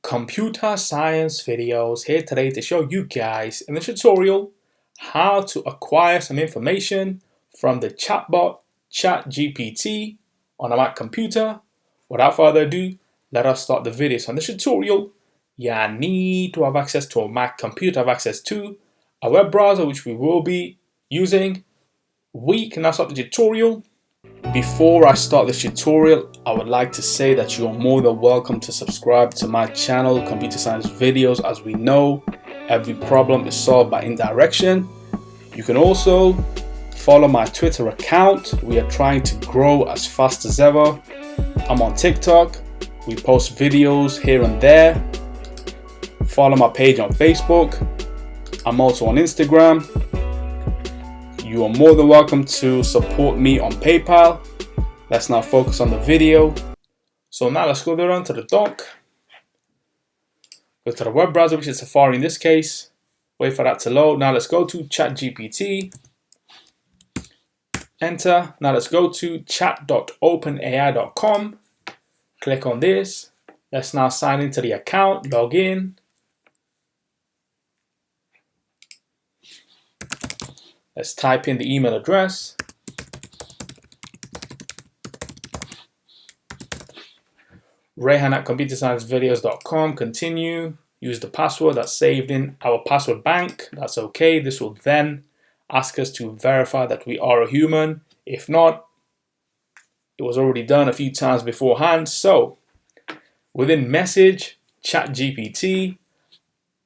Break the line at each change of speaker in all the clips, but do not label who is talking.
Computer science videos here today to show you guys in the tutorial how to acquire some information from the chatbot ChatGPT on a Mac computer. Without further ado, let us start the video. So in this tutorial, you need to have access to a Mac computer, have access to a web browser, which we will be using. We can now start the tutorial. Before I start this tutorial, I would like to say that you are more than welcome to subscribe to my channel, Computer Science Videos. As we know, every problem is solved by indirection. You can also follow my Twitter account. We are trying to grow as fast as ever. I'm on TikTok. We post videos here and there. Follow my page on Facebook. I'm also on Instagram. You are more than welcome to support me on PayPal. Let's now focus on the video. So now let's go down to the dock. Go to the web browser, which is Safari in this case. Wait for that to load. Now let's go to ChatGPT. Enter. Now let's go to chat.openai.com. Click on this. Let's now sign into the account, log in. Let's type in the email address. Rehan@ComputerScienceVideos.com. Continue. Use the password that's saved in our password bank. That's okay. This will then ask us to verify that we are a human. If not, it was already done a few times beforehand. So within message, ChatGPT,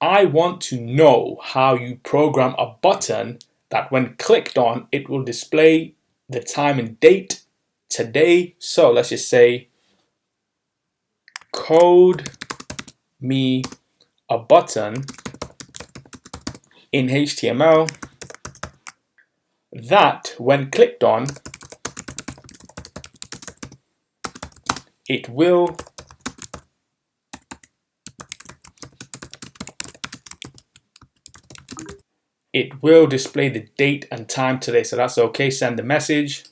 I want to know how you program a button that when clicked on, it will display the time and date today. So let's just say, code me a button in HTML that when clicked on, it will display the date and time today. So that's okay. Send the message.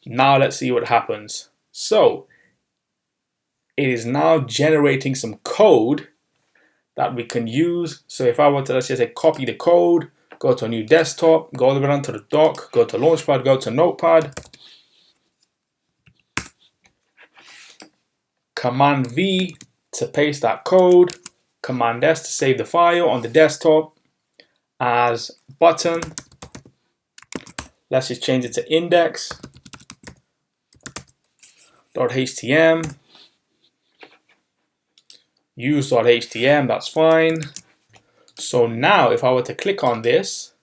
Now let's see what happens. So it is now generating some code that we can use. So if I were to, let's just say, copy the code, go to a new desktop, go all the way down to the dock, go to Launchpad, go to Notepad, Command V to paste that code, Command S to save the file on the desktop as button. Let's just change it to index.htm. Use.htm, that's fine. So now if I were to click on this,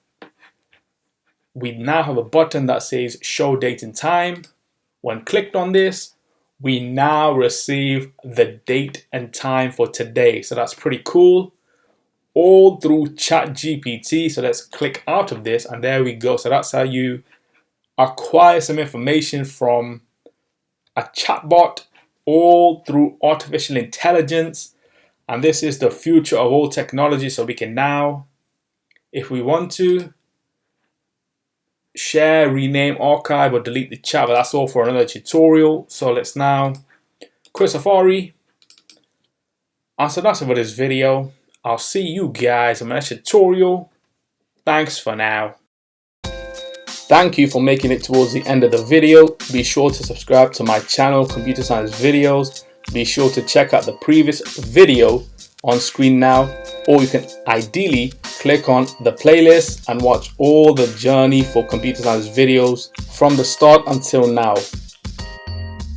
we now have a button that says show date and time. When clicked on this, we now receive the date and time for today. So that's pretty cool. All through ChatGPT. So let's click out of this and there we go. So that's how you acquire some information from a chatbot, all through artificial intelligence. And this is the future of all technology. So we can now, if we want to, share, rename, archive, or delete the chat. But that's all for another tutorial. So let's now quit Safari. And so that's it for this video. I'll see you guys in my next tutorial. Thanks for now. Thank you for making it towards the end of the video. Be sure to subscribe to my channel, Computer Science Videos. Be sure to check out the previous video on screen now, or you can ideally click on the playlist and watch all the journey for Computer Science Videos from the start until now.